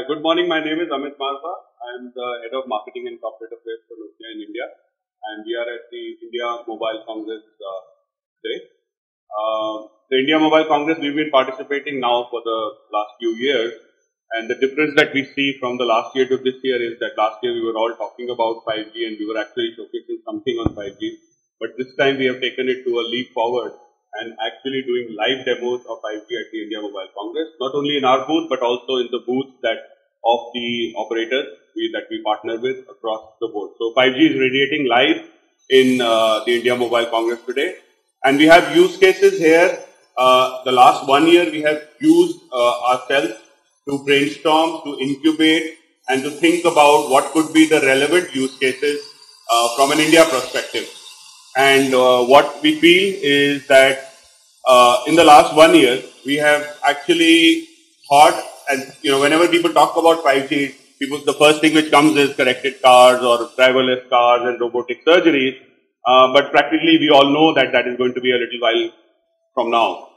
Good morning. My name is Amit Marva. I am the Head of Marketing and Corporate Affairs for Nokia in India, and we are at the India Mobile Congress today. The India Mobile Congress, we've been participating now for the last few years, and the difference that we see from the last year to this year is that last year we were all talking about 5G and we were actually showcasing something on 5G, but this time we have taken it to a leap forward and actually doing live demos of 5G at the India Mobile Congress, not only in our booth, but also in the booths of the operators that we partner with across the board. So 5G is radiating live in the India Mobile Congress today. And we have use cases here. The last 1 year, we have used ourselves to brainstorm, to incubate, and to think about what could be the relevant use cases from an India perspective. And what we feel is that in the last 1 year, we have actually thought, and whenever people talk about 5G, the first thing which comes is connected cars or driverless cars and robotic surgeries. But practically, we all know that that is going to be a little while from now.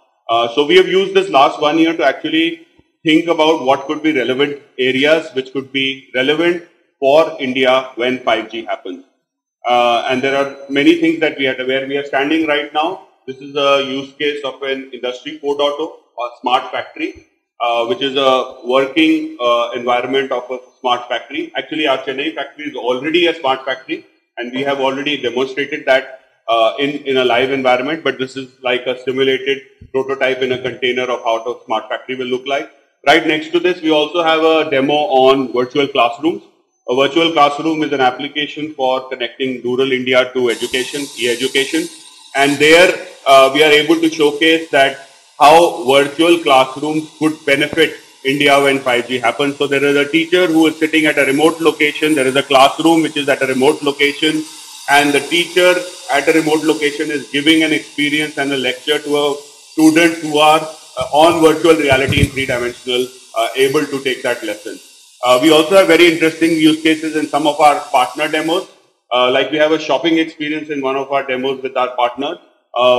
So we have used this last 1 year to actually think about what could be relevant areas which could be relevant for India when 5G happens. And there are many things that where we are standing right now. This is a use case of an Industry 4.0 or smart factory, which is a working environment of a smart factory. Actually, our Chennai factory is already a smart factory, and we have already demonstrated that in a live environment, but this is like a simulated prototype in a container of how a smart factory will look like. Right next to this, we also have a demo on virtual classrooms. A virtual classroom is an application for connecting rural India to education, e-education. And there we are able to showcase that how virtual classrooms could benefit India when 5G happens. So there is a teacher who is sitting at a remote location. There is a classroom which is at a remote location. And the teacher at a remote location is giving an experience and a lecture to a student who are on virtual reality in three-dimensional, able to take that lesson. We also have very interesting use cases in some of our partner demos. Like we have a shopping experience in one of our demos with our partners,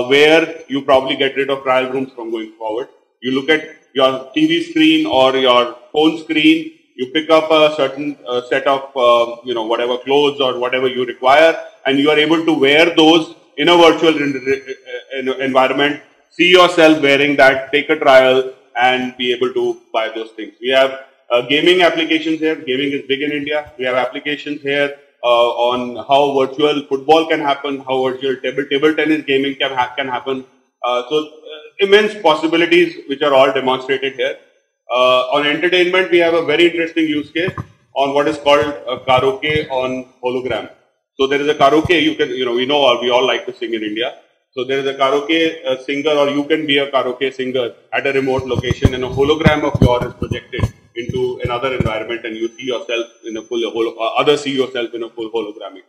where you probably get rid of trial rooms from going forward. You look at your TV screen or your phone screen, you pick up a certain set of, whatever clothes or whatever you require, and you are able to wear those in a virtual environment, see yourself wearing that, take a trial, and be able to buy those things. We have gaming applications here. Gaming is big in India. We have applications here on how virtual football can happen, how virtual table tennis gaming can happen. So immense possibilities which are all demonstrated here. On entertainment, we have a very interesting use case on what is called a karaoke on hologram. So there is a karaoke, we all like to sing in India. So there is a karaoke singer, or you can be a karaoke singer at a remote location, and a hologram of yours is projected into another environment, and you see yourself in a full others see yourself in a full hologramic.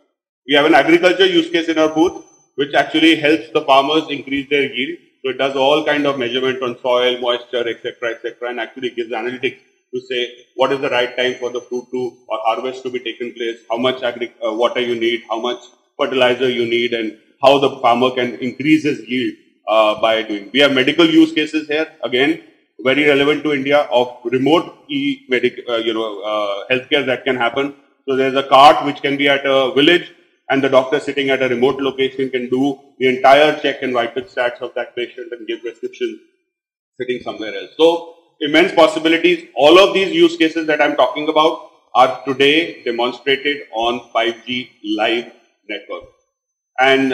We have an agriculture use case in our booth, which actually helps the farmers increase their yield. So it does all kind of measurement on soil, moisture, etc., and actually gives analytics to say what is the right time for the fruit or harvest to be taken place, how much water you need, how much fertilizer you need, and how the farmer can increase his yield by doing. We have medical use cases here, again, very relevant to India, of remote healthcare that can happen. So there's a cart which can be at a village, and the doctor sitting at a remote location can do the entire check and vital stats of that patient and give prescriptions sitting somewhere else. So immense possibilities. All of these use cases that I'm talking about are today demonstrated on 5G live network. And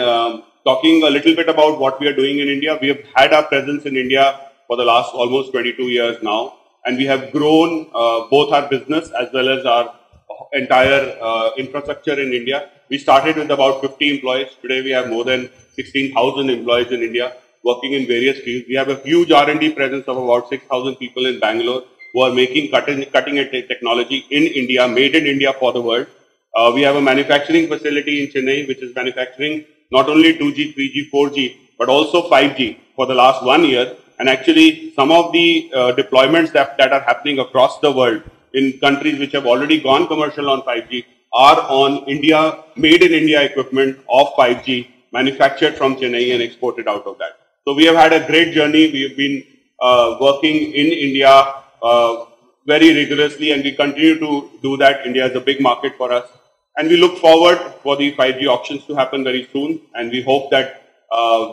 talking a little bit about what we are doing in India, we have had our presence in India for the last almost 22 years now, and we have grown both our business as well as our entire infrastructure in India. We started with about 50 employees. Today we have more than 16,000 employees in India working in various fields. We have a huge R&D presence of about 6,000 people in Bangalore who are making cutting-edge technology in India, made in India for the world. We have a manufacturing facility in Chennai which is manufacturing not only 2G, 3G, 4G, but also 5G for the last 1 year. And actually, some of the deployments that are happening across the world in countries which have already gone commercial on 5G are on India, made in India equipment of 5G, manufactured from Chennai and exported out of that. So we have had a great journey. We have been working in India very rigorously, and we continue to do that. India is a big market for us. And we look forward for the 5G auctions to happen very soon, and we hope that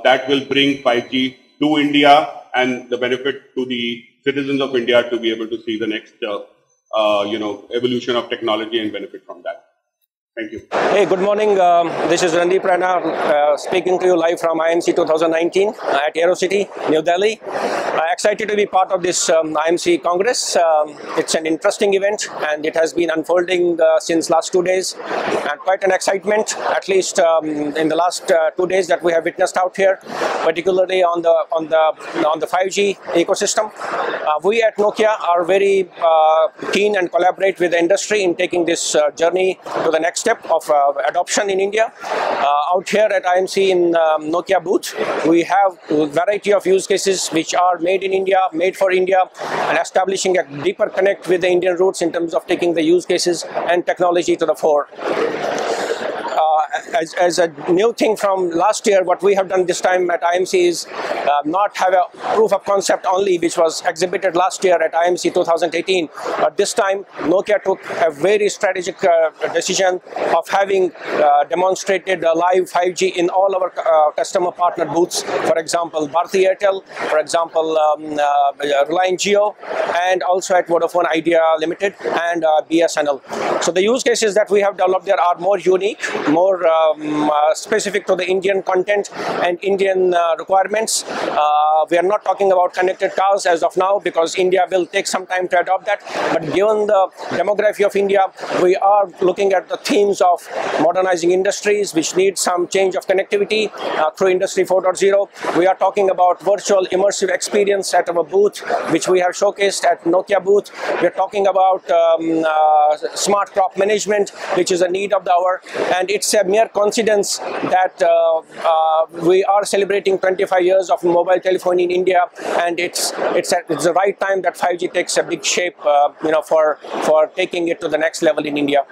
that will bring 5G to India and the benefit to the citizens of India to be able to see the next, evolution of technology and benefit from that. Thank you. Hey, good morning. This is Randeep Rana speaking to you live from IMC 2019 at Aerocity, New Delhi. Excited to be part of this IMC Congress. It's an interesting event and it has been unfolding since last 2 days, and quite an excitement, at least in the last 2 days that we have witnessed out here, particularly on the 5G ecosystem. We at Nokia are very keen and collaborate with the industry in taking this journey to the next step of adoption in India. Out here at IMC in Nokia booth, we have a variety of use cases which are made in India, made for India, and establishing a deeper connect with the Indian roots in terms of taking the use cases and technology to the fore. As a new thing from last year, what we have done this time at IMC is not have a proof of concept only, which was exhibited last year at IMC 2018. But this time, Nokia took a very strategic decision of having demonstrated live 5G in all our customer partner booths. For example, Bharti Airtel, for example, Reliance Jio, and also at Vodafone Idea Limited and BSNL. So the use cases that we have developed there are more unique, more specific to the Indian content and Indian requirements. We are not talking about connected cars as of now because India will take some time to adopt that. But given the demography of India, we are looking at the themes of modernizing industries which need some change of connectivity through Industry 4.0. We are talking about virtual immersive experience at our booth, which we have showcased at Nokia booth. We are talking about smart crop management, which is a need of the hour, and it's a mere coincidence that we are celebrating 25 years of mobile telephony in India, and it's the right time that 5G takes a big shape, for taking it to the next level in India.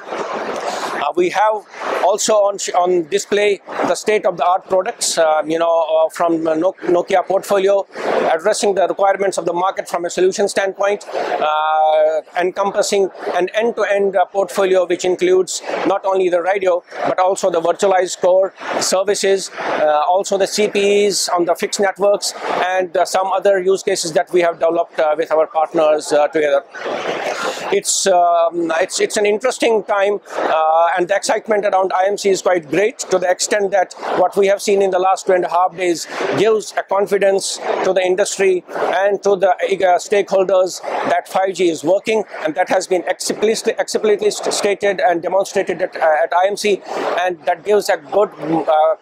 We have also on display the state-of-the-art products, from Nokia portfolio, addressing the requirements of the market from a solution standpoint, encompassing an end-to-end portfolio which includes not only the radio but also the virtualized core services, also the CPEs on the fixed networks, and some other use cases that we have developed with our partners together. It's an interesting time, and the excitement around IMC is quite great, to the extent that what we have seen in the last 2.5 days gives a confidence to the industry and to the stakeholders that 5G is working, and that has been explicitly stated and demonstrated at IMC, and that gives a good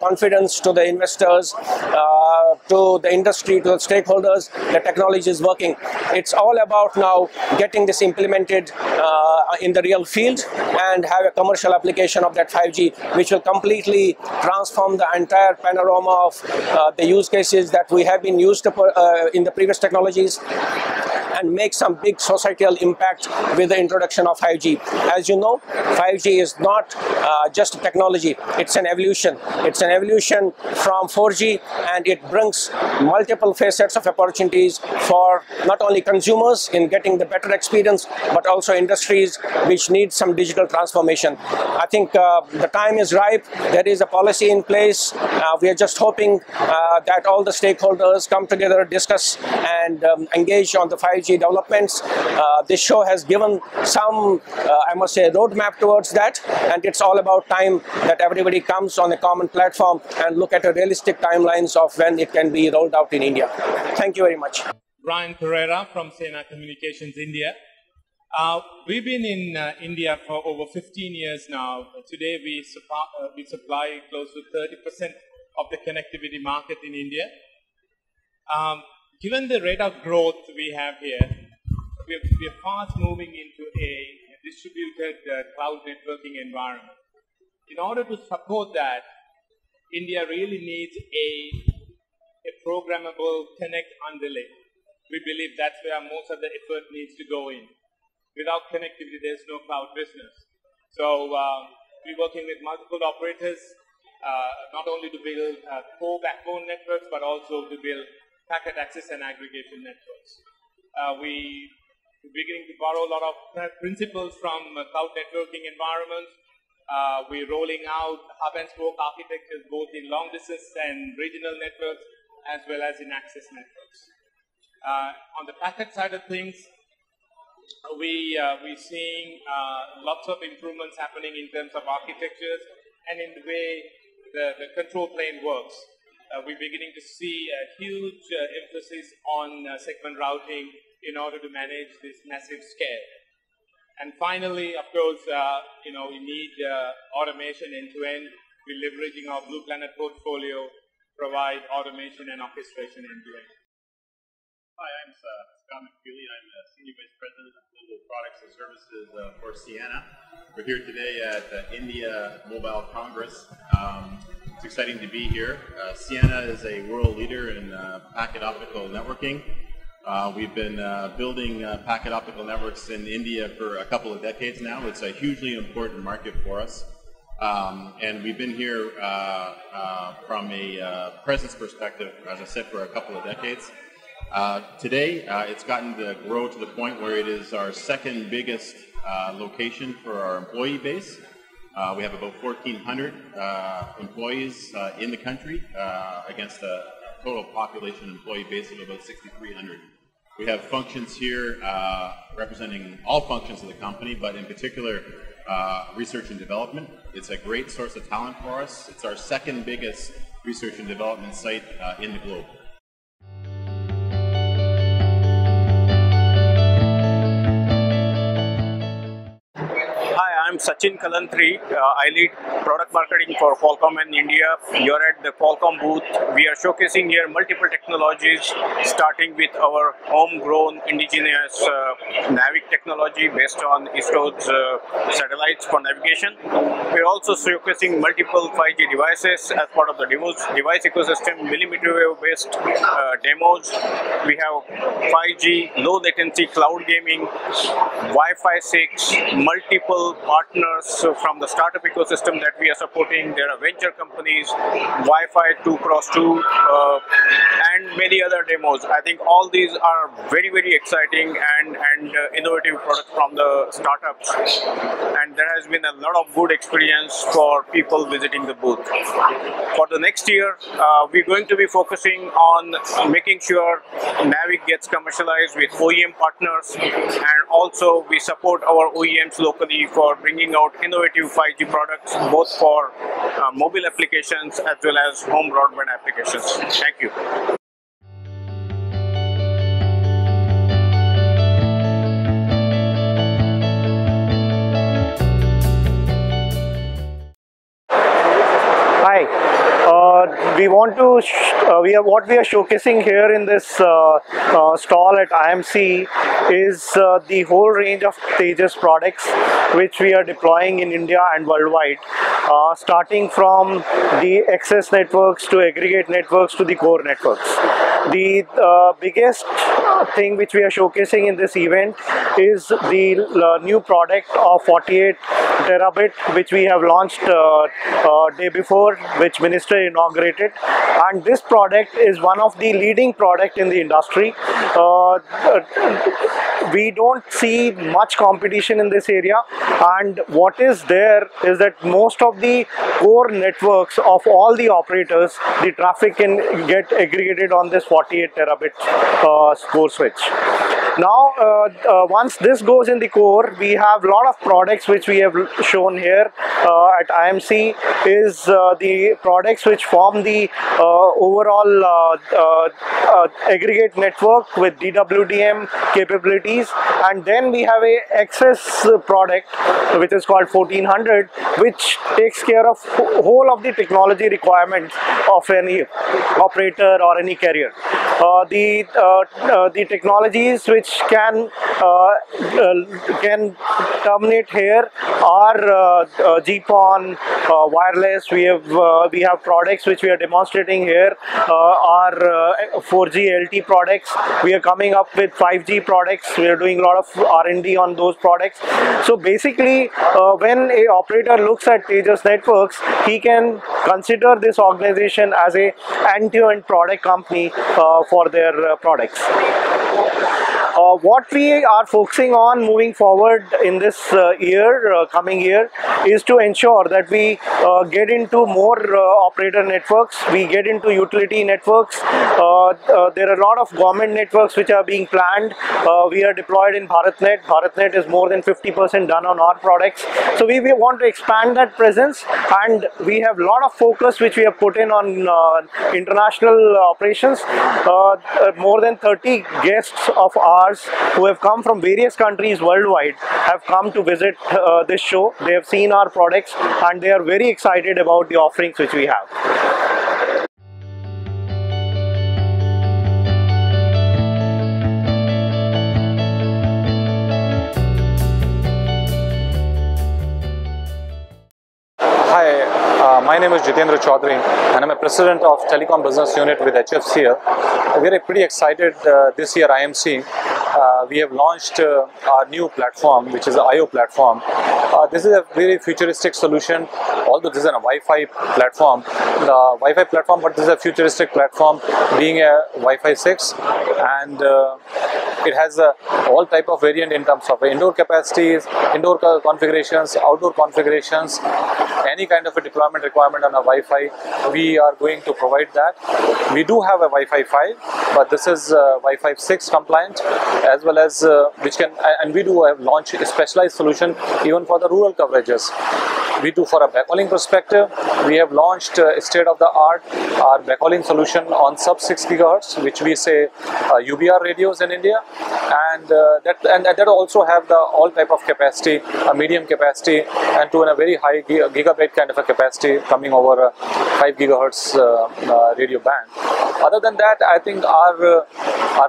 confidence to the investors, to the industry, to the stakeholders that technology is working. It's all about now getting this implemented in the real field and have a commercial application of that 5G, which will completely transform the entire panorama of the use cases that we have been used to in the previous technologies, and make some big societal impact with the introduction of 5G. As you know, 5G is not just a technology, it's an evolution. It's an evolution from 4G, and it brings multiple facets of opportunities for not only consumers in getting the better experience, but also industries which need some digital transformation. I think the time is ripe. There is a policy in place. We are just hoping that all the stakeholders come together, discuss, and engage on the 5G developments. This show has given some, I must say, roadmap towards that, and it's all about time that everybody comes on a common platform and look at a realistic timelines of when it can be rolled out in India. Thank you very much. Brian Pereira from Sena Communications India. We've been in India for over 15 years now. Today we supply close to 30% of the connectivity market in India. Given the rate of growth we have here, we're fast moving into a distributed cloud networking environment. In order to support that, India really needs a programmable connect underlay. We believe that's where most of the effort needs to go in. Without connectivity, there's no cloud business. So we're working with multiple operators, not only to build core backbone networks, but also to build packet access and aggregation networks. We We're beginning to borrow a lot of principles from cloud networking environments. We're rolling out hub and spoke architectures both in long distance and regional networks as well as in access networks. On the packet side of things, we're seeing lots of improvements happening in terms of architectures and in the way the control plane works. We're beginning to see a huge emphasis on segment routing in order to manage this massive scale. And finally, of course, we need automation end-to-end. We're leveraging our Blue Planet portfolio, provide automation and orchestration end-to-end. Hi, I'm Scott McFeely. I'm Senior Vice President of Global Products and Services for Ciena. We're here today at the India Mobile Congress. It's exciting to be here. Ciena is a world leader in packet optical networking. We've been building packet optical networks in India for a couple of decades now. It's a hugely important market for us. And we've been here from a presence perspective, as I said, for a couple of decades. Today, it's gotten to grow to the point where it is our second biggest location for our employee base. We have about 1,400 employees in the country against a total population employee base of about 6,300. We have functions here representing all functions of the company, but in particular research and development. It's a great source of talent for us. It's our second biggest research and development site in the globe. I'm Sachin Kalantri. I lead product marketing for Qualcomm in India. You're at the Qualcomm booth. We are showcasing here multiple technologies, starting with our homegrown indigenous NAVIC technology based on ISRO's satellites for navigation. We're also showcasing multiple 5G devices as part of the device ecosystem, millimeter wave based demos. We have 5G, low latency cloud gaming, Wi-Fi 6, multiple partners from the startup ecosystem that we are supporting. There are venture companies, Wi-Fi 2x2, and many other demos. I think all these are very, very exciting and innovative products from the startups. And there has been a lot of good experience for people visiting the booth. For the next year, we're going to be focusing on making sure NAVIC gets commercialized with OEM partners, and also we support our OEMs locally for bringing out innovative 5G products both for mobile applications as well as home broadband applications. Thank you. Hi. What we are showcasing here in this stall at IMC is the whole range of Tejas products which we are deploying in India and worldwide, starting from the access networks to aggregate networks to the core networks. The biggest thing which we are showcasing in this event is the new product of 48 terabit which we have launched day before, which Minister inaugurated, and this product is one of the leading product in the industry. We don't see much competition in this area, and what is there is that most of the core networks of all the operators, the traffic can get aggregated on this 48 terabit core switch. Now, once this goes in the core, we have a lot of products which we have shown here at IMC is the products which form the overall aggregate network with DWDM capabilities, and then we have a access product which is called 1400, which takes care of whole of the technology requirements of any operator or any carrier. The technologies which can terminate here are GPON, wireless. We have products which we are demonstrating here are 4G LT products. We are coming up with 5G products. We are doing a lot of R&D on those products. So basically, when a operator looks at Tejas Networks, he can consider this organization as a end-to-end product company for their products. What we are focusing on moving forward in this coming year, is to ensure that we get into more operator networks, we get into utility networks. There are a lot of government networks which are being planned. We are deployed in BharatNet. BharatNet is more than 50% done on our products. So we want to expand that presence, and we have a lot of focus which we have put in on international operations. More than 30 guests of ours who have come from various countries worldwide have come to visit this show. They have seen our products and they are very excited about the offerings which we have. Hi, my name is Jitendra Chaudhary and I'm a president of Telecom Business Unit with HFCL. We are pretty excited this year IMC. We have launched our new platform, which is the IO platform. This is a very futuristic solution, although this is a Wi-Fi platform. The Wi-Fi platform, but this is a futuristic platform, being a Wi-Fi 6, and it has all type of variant in terms of indoor capacities, indoor configurations, outdoor configurations, any kind of a deployment requirement on a Wi-Fi. We are going to provide that. We do have a Wi-Fi 5, but this is Wi-Fi 6 compliant, as well as which can, and we do have launched a specialized solution even for the rural coverages. We do, for a backhauling perspective, we have launched state-of-the-art our backhauling solution on sub 6 GHz, which we say UBR radios in India, and that also have the all type of capacity, a medium capacity, and to a very high gigabit kind of a capacity coming over 5 GHz radio band. Other than that, I think our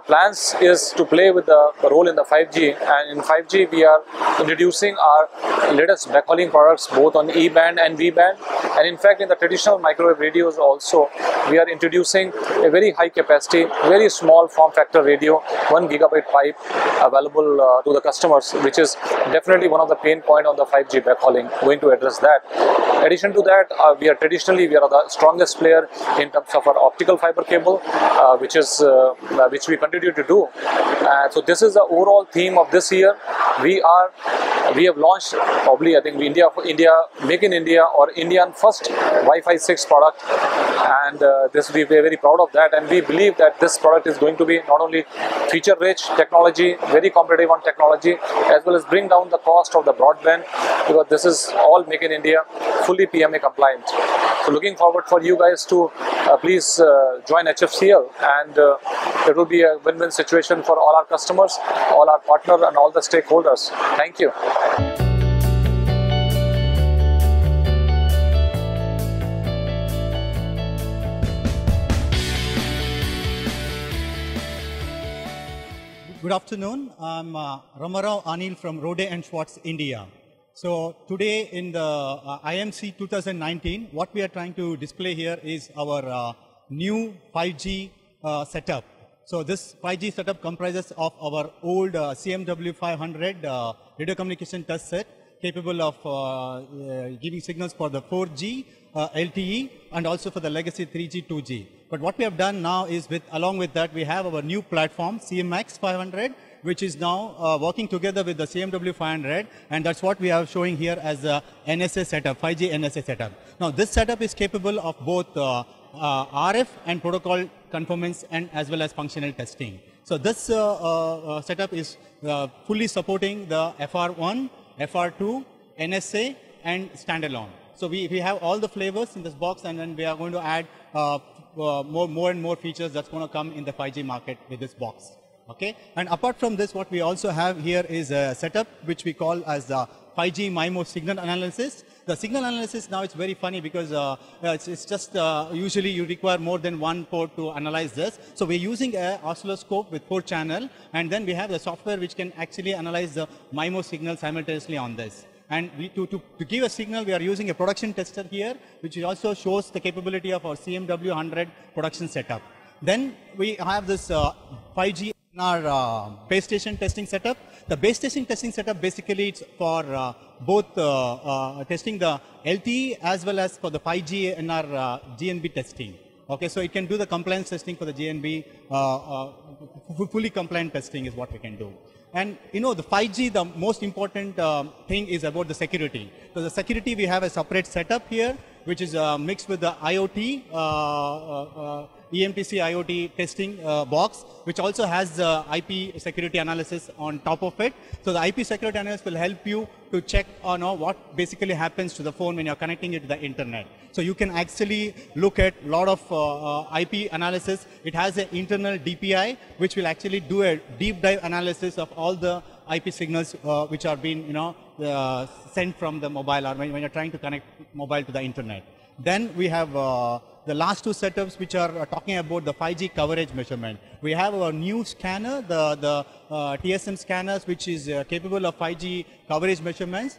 plans is to play with the role in the 5G, and in 5G we are introducing our latest backhauling products both on E band and V band, and in fact in the traditional microwave radios also we are introducing a very high capacity, very small form factor radio, 1 gigabit pipe available to the customers, which is definitely one of the pain point on the 5G backhauling, going to address that. In addition to that, we are the strongest player in terms of our optical fiber cable, which we continue to do. So this is the overall theme of this year. We have launched probably, I think, India Make in India, or Indian first Wi-Fi 6 product, and we are very proud of that, and we believe that this product is going to be not only feature rich technology, very competitive on technology, as well as bring down the cost of the broadband, because this is all Make in India, fully PMA compliant. So looking forward for you guys to please join HFCL, and it will be a win-win situation for all our customers, all our partners, and all the stakeholders. Thank you. Good afternoon. I'm Ramarao Anil from Rohde & Schwartz, India. So today in the IMC 2019, what we are trying to display here is our new 5G setup. So this 5G setup comprises of our old CMW 500 radio communication test set, capable of giving signals for the 4G, LTE, and also for the legacy 3G, 2G. But what we have done now is, along with that, we have our new platform, CMX 500, which is now working together with the CMW 500, and that's what we are showing here as a NSA setup, 5G NSA setup. Now, this setup is capable of both RF and protocol conformance, and as well as functional testing. So this setup is fully supporting the FR1, FR2, NSA, and standalone. So we have all the flavors in this box, and then we are going to add more and more features that's going to come in the 5G market with this box. Okay, and apart from this, what we also have here is a setup which we call as the 5G MIMO signal analysis. The signal analysis now, it's very funny because it's just usually you require more than one port to analyze this. So we're using an oscilloscope with 4 channel, and then we have the software which can actually analyze the MIMO signal simultaneously on this. And to give a signal, we are using a production tester here, which also shows the capability of our CMW 100 production setup. Then we have this 5G in our base station testing setup. The base station testing setup, basically it's for both testing the LTE as well as for the 5G in our GNB testing. Okay, so it can do the compliance testing for the JNB, fully compliant testing is what we can do. And you know, the 5G, the most important thing is about the security. So the security, we have a separate setup here, which is mixed with the IoT, EMTC IoT testing box, which also has IP security analysis on top of it. So the IP security analysis will help you to check on what basically happens to the phone when you're connecting it to the internet. So you can actually look at a lot of IP analysis. It has an internal DPI, which will actually do a deep dive analysis of all the IP signals which are being, sent from the mobile, or when you're trying to connect mobile to the internet. Then we have the last two setups which are talking about the 5G coverage measurement. We have our new scanner, the TSM scanners, which is capable of 5G coverage measurements.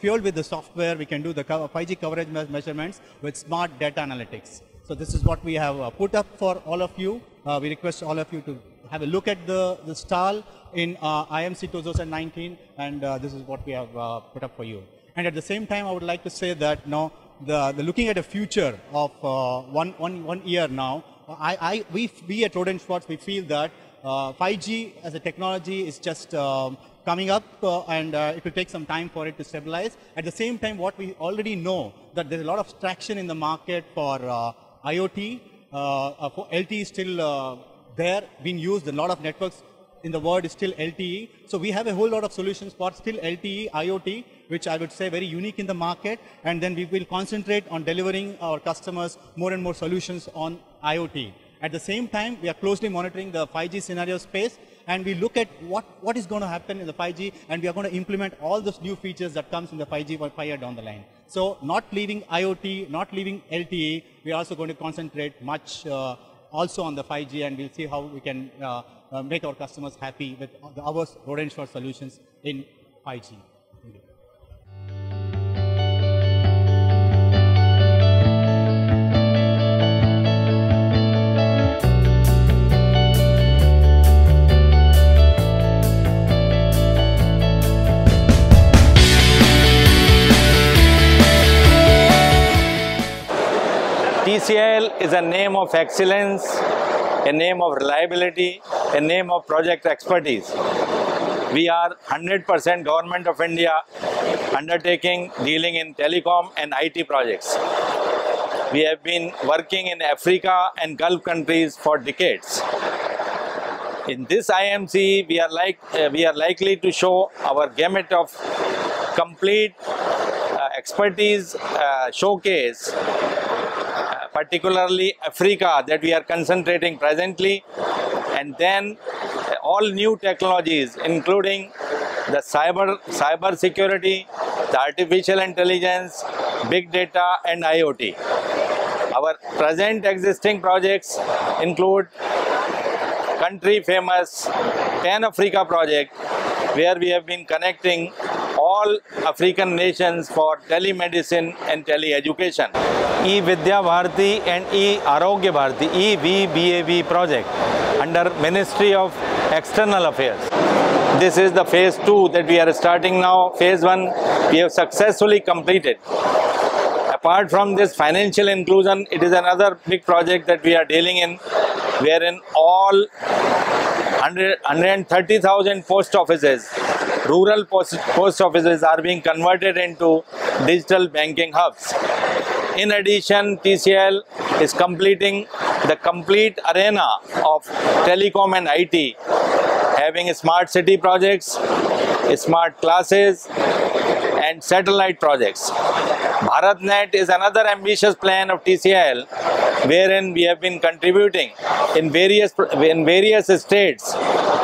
Fueled with the software, we can do the 5G coverage measurements with smart data analytics. So this is what we have put up for all of you. We request all of you to have a look at the stall in IMC 2019, and this is what we have put up for you. And at the same time, I would like to say that now, the looking at a future of 1 year now, we at Rohde & Schwarz, we feel that 5G as a technology is just coming up, and it will take some time for it to stabilize. At the same time, what we already know, that there's a lot of traction in the market for IoT, for LTE still there being used. A lot of networks in the world is still LTE. So we have a whole lot of solutions for still LTE, IoT, which I would say very unique in the market. And then we will concentrate on delivering our customers more and more solutions on IoT. At the same time, we are closely monitoring the 5G scenario space, and we look at what is going to happen in the 5G, and we are going to implement all those new features that comes in the 5G for 5 years down the line. So not leaving IoT, not leaving LTE, we are also going to concentrate much also on the 5G, and we'll see how we can make our customers happy with our Rohde & Schwarz solutions in 5G. Thank you. TCIL is a name of excellence, a name of reliability, a name of project expertise. We are 100% Government of India undertaking dealing in telecom and IT projects. We have been working in Africa and Gulf countries for decades. In this IMC, we are likely to show our gamut of complete expertise showcase, particularly Africa, that we are concentrating presently, and then all new technologies, including the cyber security, the artificial intelligence, big data, and IoT. Our present existing projects include country famous Pan-Africa project, where we have been connecting all African nations for telemedicine and tele-education. E-Vidya Bharati and E-Arogya Bharati, EVBAV project under Ministry of External Affairs. This is the phase 2 that we are starting now. Phase 1 we have successfully completed. Apart from this financial inclusion, it is another big project that we are dealing in, wherein all 130,000 post offices, rural post offices, are being converted into digital banking hubs. In addition, TCIL is completing the complete arena of telecom and IT, having smart city projects, smart classes, and satellite projects. BharatNet is another ambitious plan of TCIL, wherein we have been contributing in various states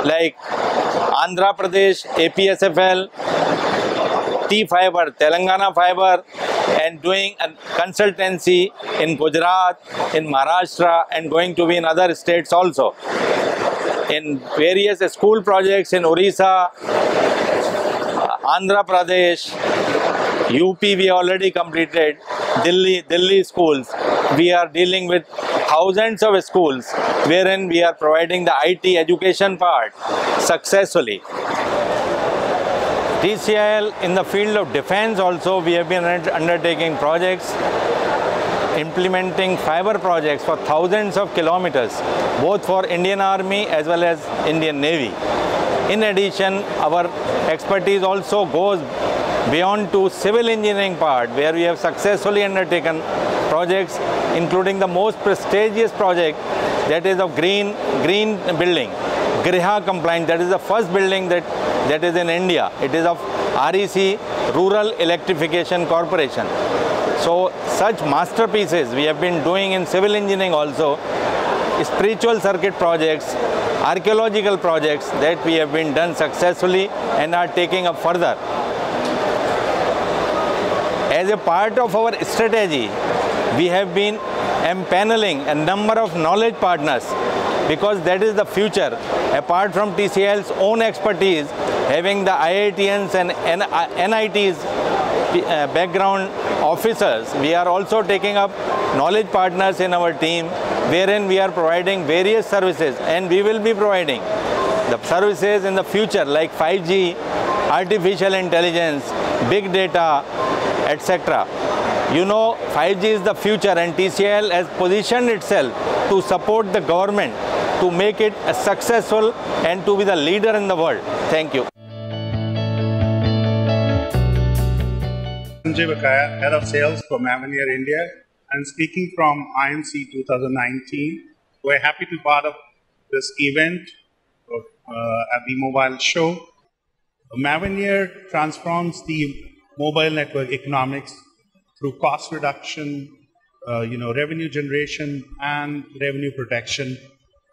like Andhra Pradesh, APSFL, T-Fiber, Telangana Fiber, and doing a consultancy in Gujarat, in Maharashtra, and going to be in other states also. In various school projects in Orissa, Andhra Pradesh, UP we already completed, Delhi schools. We are dealing with thousands of schools wherein we are providing the IT education part successfully. TCIL in the field of defense also, we have been undertaking projects. implementing fiber projects for thousands of kilometers, both for Indian Army as well as Indian Navy. In addition, our expertise also goes beyond to civil engineering part, where we have successfully undertaken projects, including the most prestigious project, that is of green building, Griha compliant. That is the first building that is in India. It is of REC, Rural Electrification Corporation. So such masterpieces we have been doing in civil engineering also, spiritual circuit projects, archaeological projects that we have been done successfully and are taking up further. As a part of our strategy, we have been empaneling a number of knowledge partners, because that is the future. Apart from TCL's own expertise, having the IITians and NIT's background officers, we are also taking up knowledge partners in our team, wherein we are providing various services, and we will be providing the services in the future like 5G, artificial intelligence, big data, etc. You know, 5G is the future, and TCL has positioned itself to support the government to make it successful and to be the leader in the world. Thank you. Sanjay Bakaya, Head of Sales for Mavenir India. I'm speaking from IMC 2019. We're happy to be part of this event at the mobile show. Mavenir transforms the mobile network economics through cost reduction, revenue generation, and revenue protection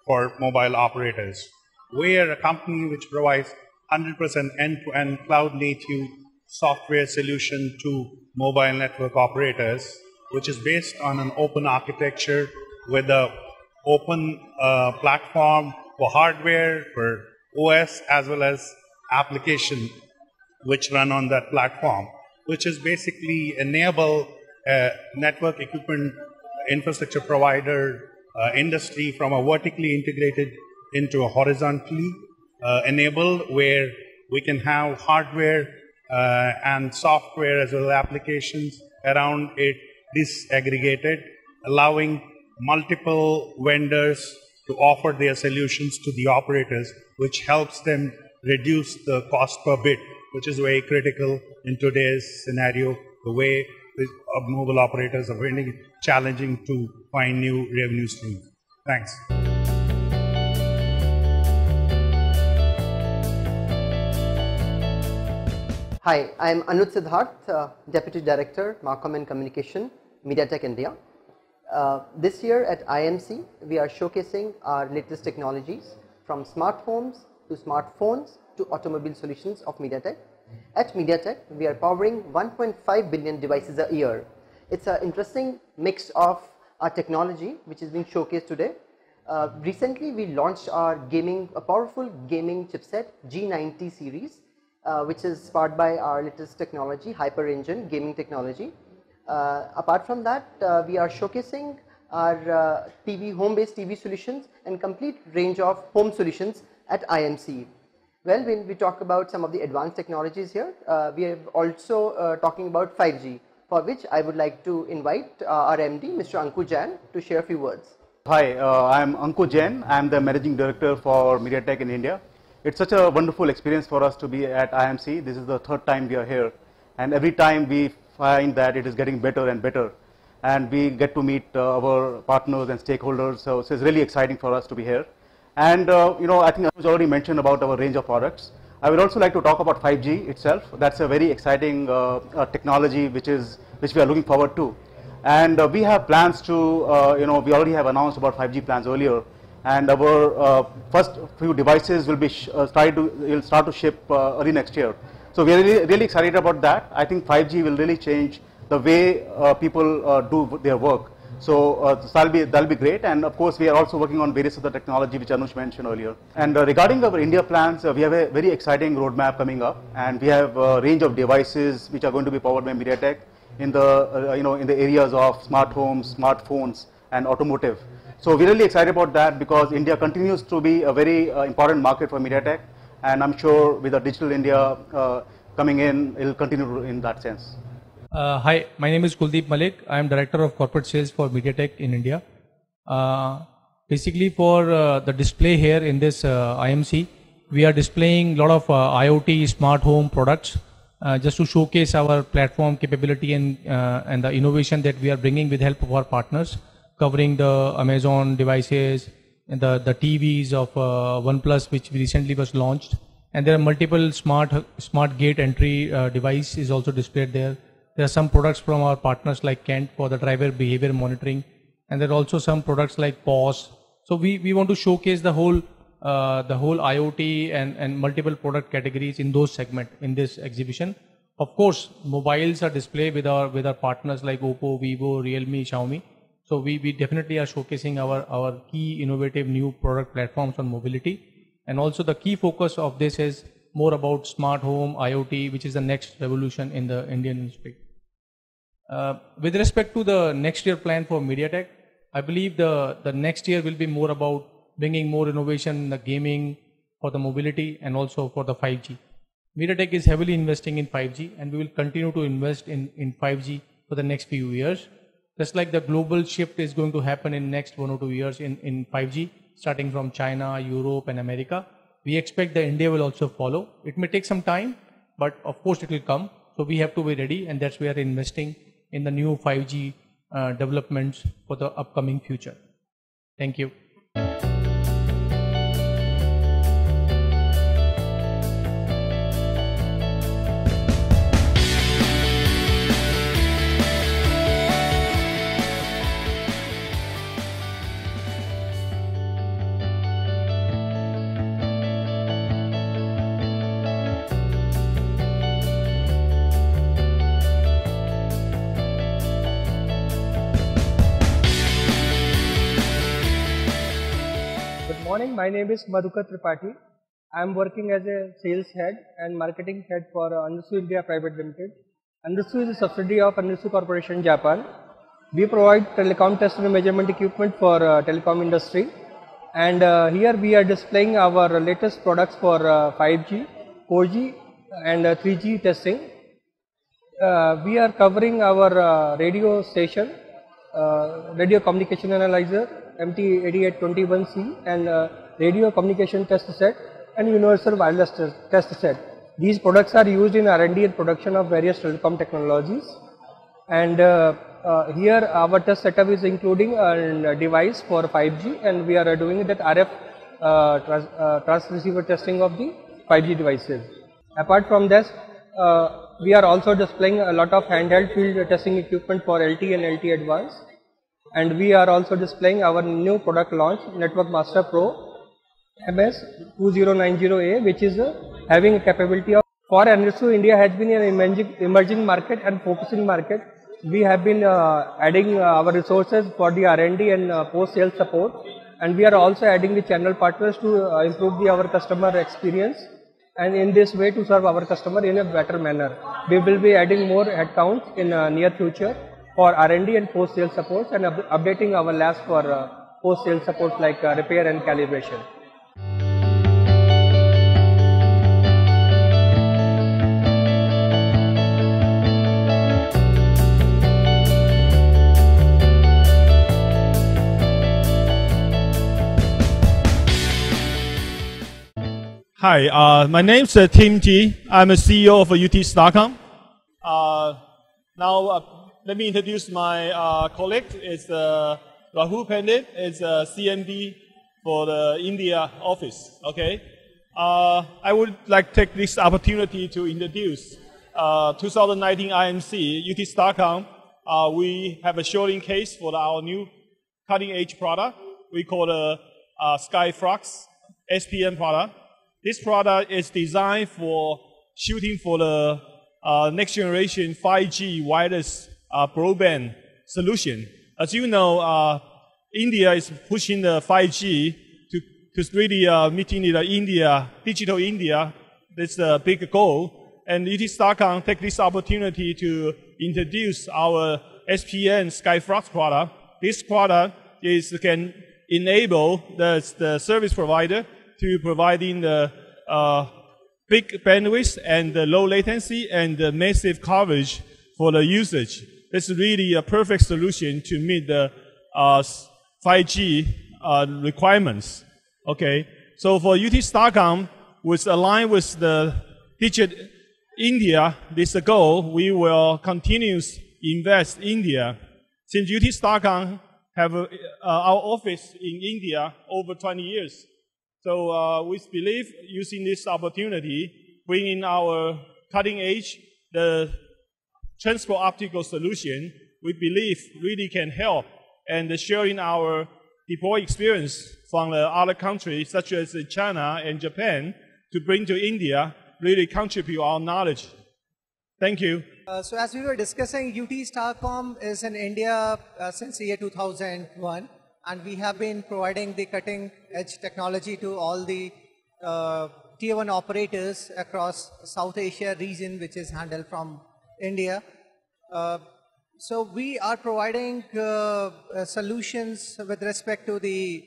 for mobile operators. We are a company which provides 100% end-to-end cloud-native software solution to mobile network operators, which is based on an open architecture with an open platform for hardware, for OS, as well as application which run on that platform, which is basically enable network equipment infrastructure provider industry from a vertically integrated into a horizontally enabled, where we can have hardware and software as well as applications around it disaggregated, allowing multiple vendors to offer their solutions to the operators, which helps them reduce the cost per bit, which is very critical in today's scenario, the way mobile operators are finding it challenging to find new revenue streams. Thanks. Hi, I am Anuj Siddharth, Deputy Director, Marcom and Communication, MediaTek India. This year at IMC, we are showcasing our latest technologies from smart homes to smartphones to automobile solutions of MediaTek. At MediaTek, we are powering 1.5 billion devices a year. It's an interesting mix of our technology which is being showcased today. Recently, we launched our a powerful gaming chipset G90 series, which is powered by our latest technology, HyperEngine gaming technology. Apart from that, we are showcasing our home-based TV solutions and complete range of home solutions at IMC. Well, when we talk about some of the advanced technologies here, we are also talking about 5G, for which I would like to invite our MD, Mr. Anku Jain, to share a few words. Hi, I am Anku Jain. I am the Managing Director for MediaTek in India. It's such a wonderful experience for us to be at IMC. This is the third time we are here, and every time we find that it is getting better and better, and we get to meet our partners and stakeholders. So it's really exciting for us to be here. And I think I was already mentioned about our range of products. I would also like to talk about 5G itself. That's a very exciting technology which we are looking forward to. And we have plans to, we already have announced about 5G plans earlier. And our first few devices will be start to ship early next year. So we are really excited about that. I think 5G will really change the way people do their work. So that'll be great. And of course, we are also working on various other technology which Anush mentioned earlier. And regarding our India plans, we have a very exciting roadmap coming up, and we have a range of devices which are going to be powered by MediaTek in the in the areas of smart homes, smartphones, and automotive. So we're really excited about that, because India continues to be a very important market for MediaTek, and I'm sure with the Digital India coming in, it will continue in that sense. Hi, my name is Kuldeep Malik. I am Director of Corporate Sales for MediaTek in India. Basically for the display here in this IMC, we are displaying a lot of IoT smart home products just to showcase our platform capability and the innovation that we are bringing with help of our partners, covering the Amazon devices and the TVs of OnePlus, which recently was launched. And there are multiple smart gate entry device is also displayed there. There are some products from our partners like Kent for the driver behavior monitoring. And there are also some products like POS. So we want to showcase the whole IoT and multiple product categories in those segments in this exhibition. Of course, mobiles are displayed with our partners like Oppo, Vivo, Realme, Xiaomi. So we definitely are showcasing our key innovative new product platforms on mobility. And also the key focus of this is more about smart home, IoT, which is the next revolution in the Indian industry. With respect to the next year plan for MediaTek, I believe the next year will be more about bringing more innovation in the gaming, for the mobility, and also for the 5G. MediaTek is heavily investing in 5G, and we will continue to invest in 5G for the next few years. Just like the global shift is going to happen in next 1 or 2 years in 5G, starting from China, Europe, and America. We expect that India will also follow. It may take some time, but of course it will come. So we have to be ready, and that's why we are investing in the new 5G developments for the upcoming future. Thank you. My name is Madhukar Tripathi. I am working as a sales head and marketing head for Anritsu India Private Limited. Anritsu is a subsidiary of Anritsu Corporation, Japan. We provide telecom test and measurement equipment for telecom industry. And here we are displaying our latest products for 5G, 4G and 3G testing. We are covering our radio station, radio communication analyzer, MT8821C, and radio communication test set and universal wireless test set. These products are used in R&D and production of various telecom technologies. And here our test setup is including a device for 5G, and we are doing that RF transceiver testing of the 5G devices. Apart from this, we are also displaying a lot of handheld field testing equipment for LTE and LTE Advanced. And we are also displaying our new product launch, Network Master Pro MS2090A, which is having a capability of, for Anritsu, India has been an emerging market and focusing market. We have been adding our resources for the R&D and post-sales support, and we are also adding the channel partners to improve our customer experience, and in this way to serve our customer in a better manner. We will be adding more headcount in near future for R&D and post-sales supports, and updating our labs for post-sales supports like repair and calibration. Hi, my name is Tim Ji. I'm a CEO of UT Starcom. Now, let me introduce my colleague. It's Rahul Pandit. It's CMD for the India office. Okay. I would like to take this opportunity to introduce 2019 IMC UT Starcom. We have a showing case for our new cutting-edge product. We call the Skyfrux SPM product. This product is designed for shooting for the next generation 5G wireless broadband solution. As you know, India is pushing the 5G to really meeting the India, digital India. That's a big goal. And UT Starcom take this opportunity to introduce our SPM Skyfrux product. This product can enable the service provider to providing the big bandwidth and the low latency and the massive coverage for the usage. It's really a perfect solution to meet the 5G requirements. Okay, so for UT Starcom, which align with the Digit India, this goal, we will continue to invest in India. Since UT Starcom have our office in India over 20 years. So we believe using this opportunity, bringing our cutting edge, the transport optical solution, we believe really can help and sharing our deploy experience from the other countries such as China and Japan to bring to India, really contribute our knowledge. Thank you. So as we were discussing, UT Starcom is in India since the year 2001, and we have been providing the cutting edge technology to all the tier 1 operators across South Asia region, which is handled from India. So we are providing solutions with respect to the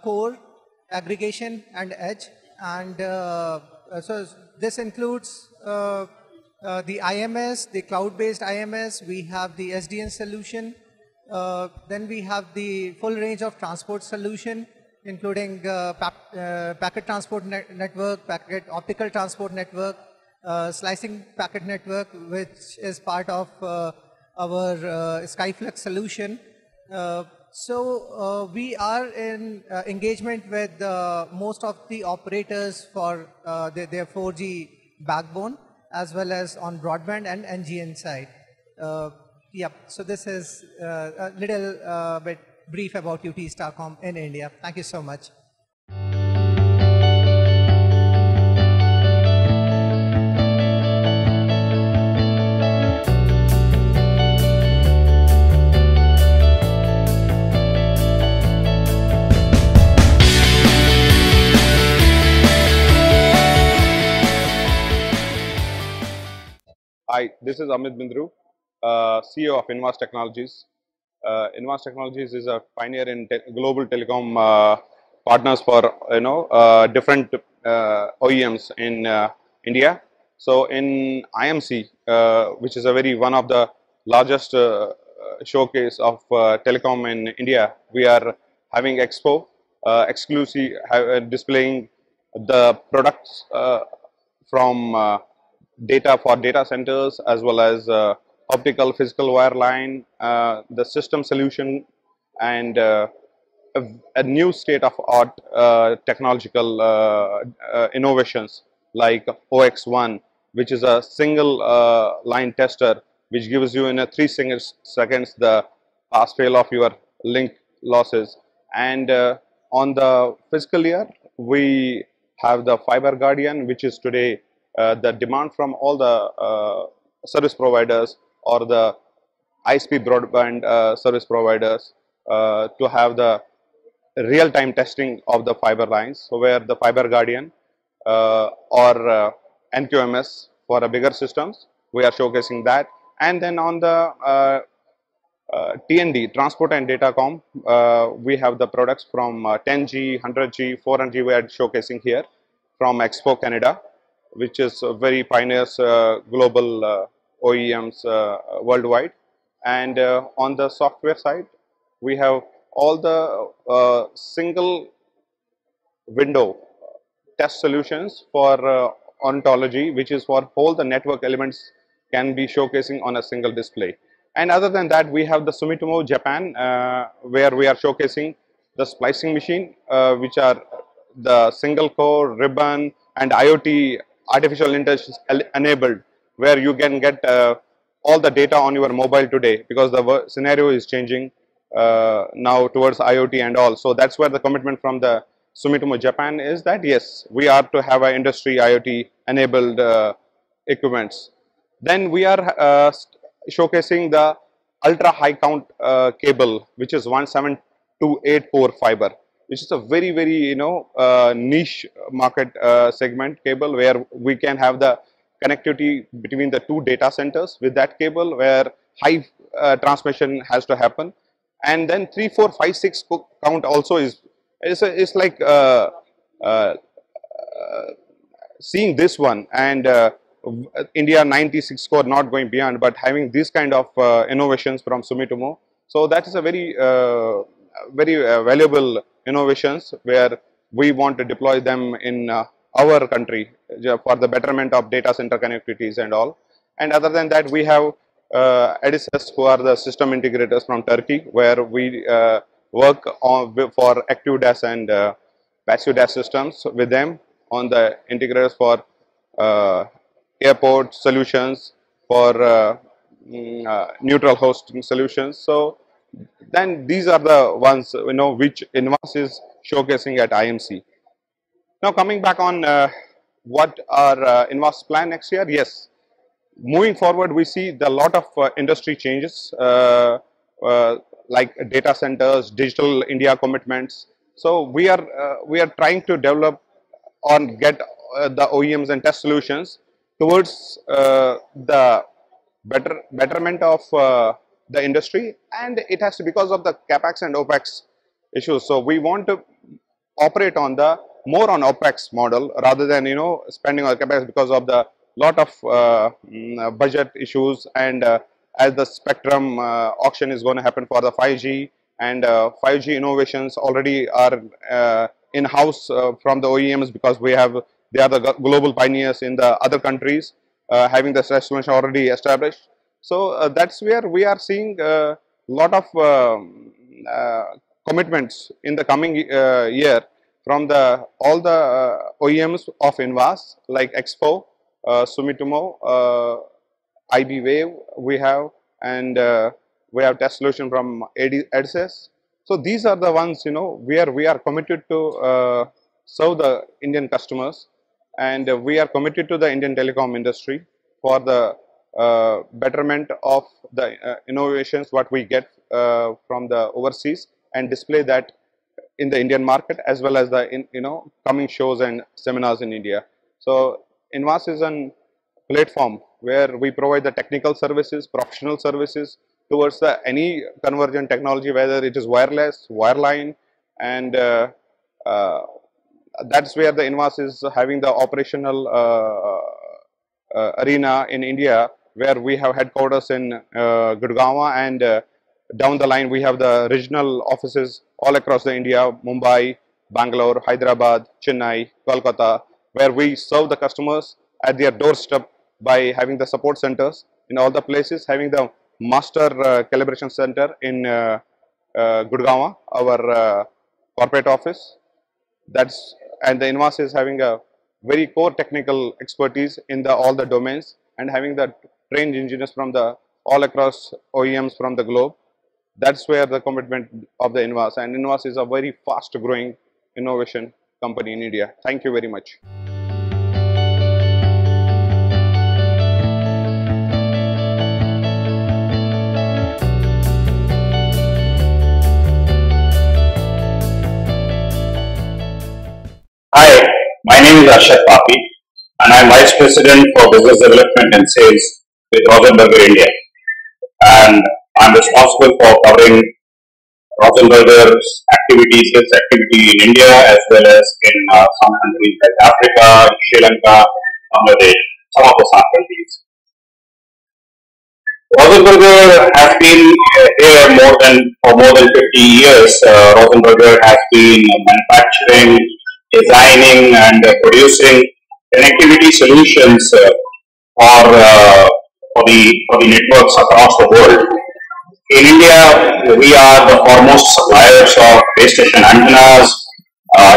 core, aggregation and edge, and so this includes the IMS, the cloud-based IMS. We have the SDN solution. Then we have the full range of transport solution, including packet transport network, packet optical transport network, slicing packet network, which is part of our Skyflux solution. So we are in engagement with most of the operators for their 4G backbone, as well as on broadband and NGN side. Yeah, so this is a little bit brief about UT Starcom in India. Thank you so much. Hi, this is Amit Bindru, CEO of Invas Technologies. Invas Technologies is a pioneer in global telecom partners for different OEMs in India. So in IMC, which is a one of the largest showcase of telecom in India, we are having Expo exclusive displaying the products from data for data centers, as well as optical physical wireline, the system solution, and a new state-of-art technological innovations like OX1, which is a single line tester, which gives you in a 3 seconds the pass-fail of your link losses. And on the fiscal year, we have the Fiber Guardian, which is today the demand from all the service providers or the high-speed broadband service providers to have the real-time testing of the fiber lines. So where the Fiber Guardian or NQMS for a bigger systems, we are showcasing that. And then on the TND, Transport and Datacom, we have the products from 10G, 100G, 400G we are showcasing here from Expo Canada, which is very pioneers global OEMs worldwide. And on the software side, we have all the single window test solutions for ontology, which is for all the network elements can be showcasing on a single display. And other than that, we have the Sumitomo Japan, where we are showcasing the splicing machine, which are the single core, ribbon, and IoT artificial intelligence enabled, where you can get all the data on your mobile today, because the scenario is changing now towards IoT and all. So that's where the commitment from the Sumitomo Japan is that yes, we are to have an industry IoT enabled equipments. Then we are showcasing the ultra high count cable, which is 172.8 core fiber, which is a very niche market segment cable, where we can have the connectivity between the 2 data centers with that cable, where high transmission has to happen. And then 3, 4, 5, 6 count also is like seeing this one, and India 96 score, not going beyond, but having these kind of innovations from Sumitomo. So that is a very valuable innovations where we want to deploy them in our country for the betterment of data center connectivities and all. And other than that, we have Edisys, who are the system integrators from Turkey, where we work on for active DAS and passive DAS systems with them on the integrators for airport solutions, for neutral hosting solutions. So then these are the ones which Inwas is showcasing at IMC. Now coming back on what our Inwas plan next year, yes. Moving forward, we see the lot of industry changes like data centers, digital India commitments. So we are trying to develop or get the OEMs and test solutions towards the betterment of the industry, and it has to because of the capex and opex issues. So we want to operate on the more on opex model rather than spending on capex because of the lot of budget issues, and as the spectrum auction is going to happen for the 5G, and 5G innovations already are in-house from the OEMs, because they are the global pioneers in the other countries having the solution already established. So that's where we are seeing a lot of commitments in the coming year from all the OEMs of Inwas, like Expo, Sumitomo, IB Wave we have, and we have test solution from Edisys. So these are the ones where we are committed to serve the Indian customers, and we are committed to the Indian telecom industry for the betterment of the innovations what we get from the overseas, and display that in the Indian market as well as the coming shows and seminars in India. So Inwas is a platform where we provide the technical services, professional services towards any convergent technology, whether it is wireless, wireline, and that's where the Inwas is having the operational arena in India, where we have headquarters in Gurgaon, and down the line we have the regional offices all across the India, Mumbai, Bangalore, Hyderabad, Chennai, Kolkata, where we serve the customers at their doorstep by having the support centers in all the places, having the master calibration center in Gurgaon, our corporate office. And the Inwas is having a very core technical expertise in all the domains, and having the trained engineers from all across OEMs from the globe. That's where the commitment of the Inwas, and Inwas is a very fast growing innovation company in India. Thank you very much. Hi, my name is Arshad Papi, and I am Vice President for Business Development and Sales with Rosenberger India. And I am responsible for covering Rosenberger's activities, sales activity in India as well as in some countries like Africa, Sri Lanka, Bangladesh, some of the SAARC countries. Rosenberger has been here for more than 50 years. Rosenberger has been manufacturing, designing and producing connectivity solutions for the networks across the world. In India, we are the foremost suppliers of base station antennas,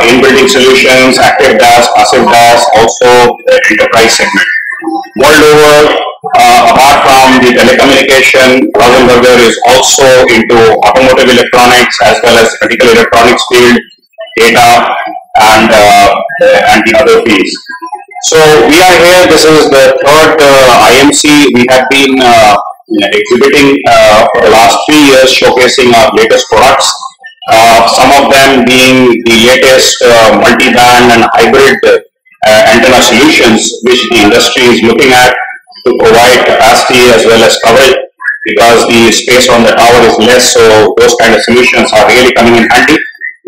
in-building solutions, active DAS, passive DAS, also the enterprise segment. Moreover, apart from the telecommunication, Rosenberger is also into automotive electronics as well as critical electronics field, data, and the other fields. So we are here. This is the third IMC. We have been exhibiting for the last 3 years, showcasing our latest products. Some of them being the latest multi-band and hybrid antenna solutions, which the industry is looking at to provide capacity as well as coverage, because the space on the tower is less. So those kind of solutions are really coming in handy.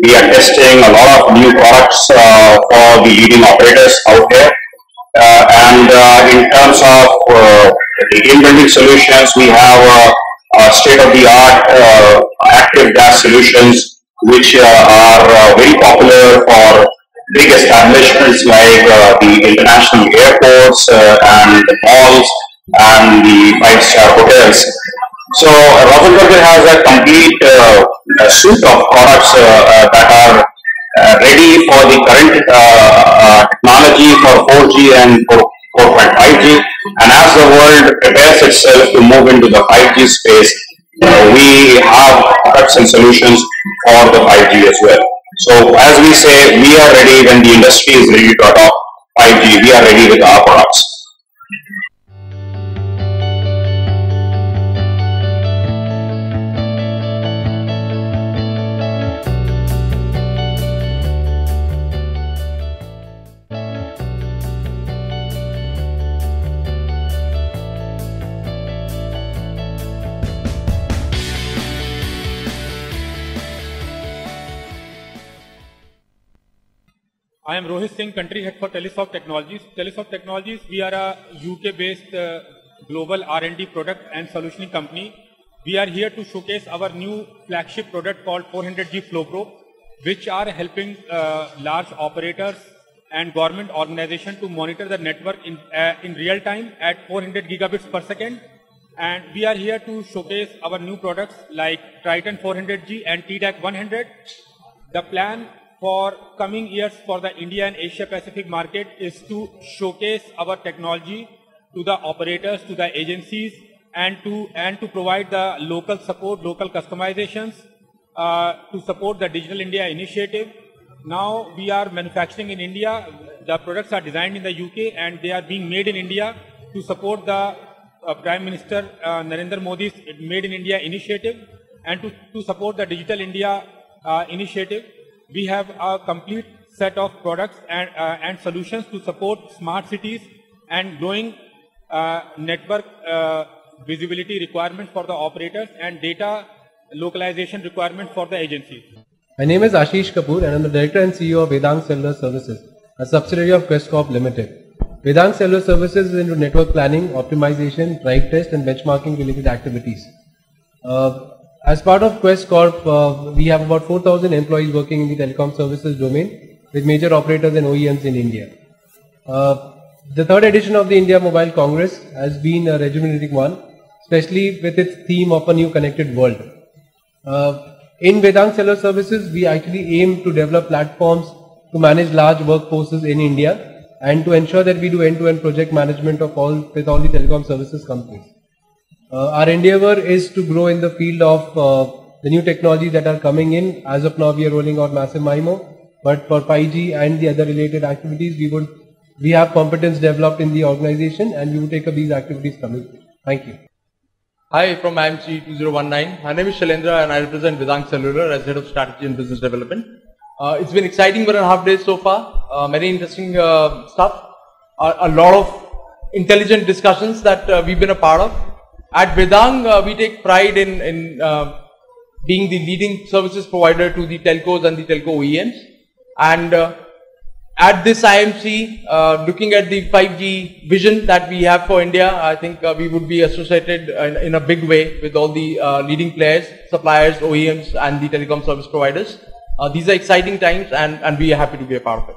We are testing a lot of new products for the leading operators out there. And in terms of the in-building solutions, we have state-of-the-art active gas solutions, which are very popular for big establishments like the international airports and the malls and the five-star hotels. So Rosenberger has a complete suite of products that are ready for the current technology for 4G and 4.5G. And as the world prepares itself to move into the 5G space, we have products and solutions for the 5G as well. So as we say, we are ready when the industry is ready to adopt 5G. We are ready with our products. I am Rohit Singh, Country Head for Telesoft Technologies. Telesoft Technologies, we are a UK-based global R&D product and solutioning company. We are here to showcase our new flagship product called 400G FlowPro, which are helping large operators and government organizations to monitor the network in real time at 400 gigabits per second. And we are here to showcase our new products like Triton 400G and TDAC 100. The plan for coming years for the India and Asia Pacific market is to showcase our technology to the operators, to the agencies, and to provide the local support, local customizations to support the Digital India initiative. Now we are manufacturing in India. The products are designed in the UK and they are being made in India to support the Prime Minister Narendra Modi's Made in India initiative and to support the Digital India initiative. We have a complete set of products and solutions to support smart cities and growing network visibility requirements for the operators and data localization requirements for the agencies. My name is Ashish Kapoor and I am the Director and CEO of Vedang Cellular Services, a subsidiary of Quest Corp Limited. Vedang Cellular Services is into network planning, optimization, drive test and benchmarking related activities. As part of Quest Corp, we have about 4,000 employees working in the telecom services domain with major operators and OEMs in India. The third edition of the India Mobile Congress has been a rejuvenating one, especially with its theme of a new connected world. In Vedang Cellular Services, we actually aim to develop platforms to manage large workforces in India and to ensure that we do end-to-end project management of with all the telecom services companies. Our endeavor is to grow in the field of the new technologies that are coming in. As of now, we are rolling out Massive MIMO, but for 5G and the other related activities, we have competence developed in the organization and we will take up these activities coming. Thank you. Hi, from IMC 2019. My name is Shailendra and I represent Vedang Cellular as Head of Strategy and Business Development. It's been exciting 1.5 days so far. Many interesting stuff. A lot of intelligent discussions that we've been a part of. At Vedang, we take pride in being the leading services provider to the telcos and the telco OEMs. And at this IMC, looking at the 5G vision that we have for India, I think we would be associated in a big way with all the leading players, suppliers, OEMs and the telecom service providers. These are exciting times and we are happy to be a part of it.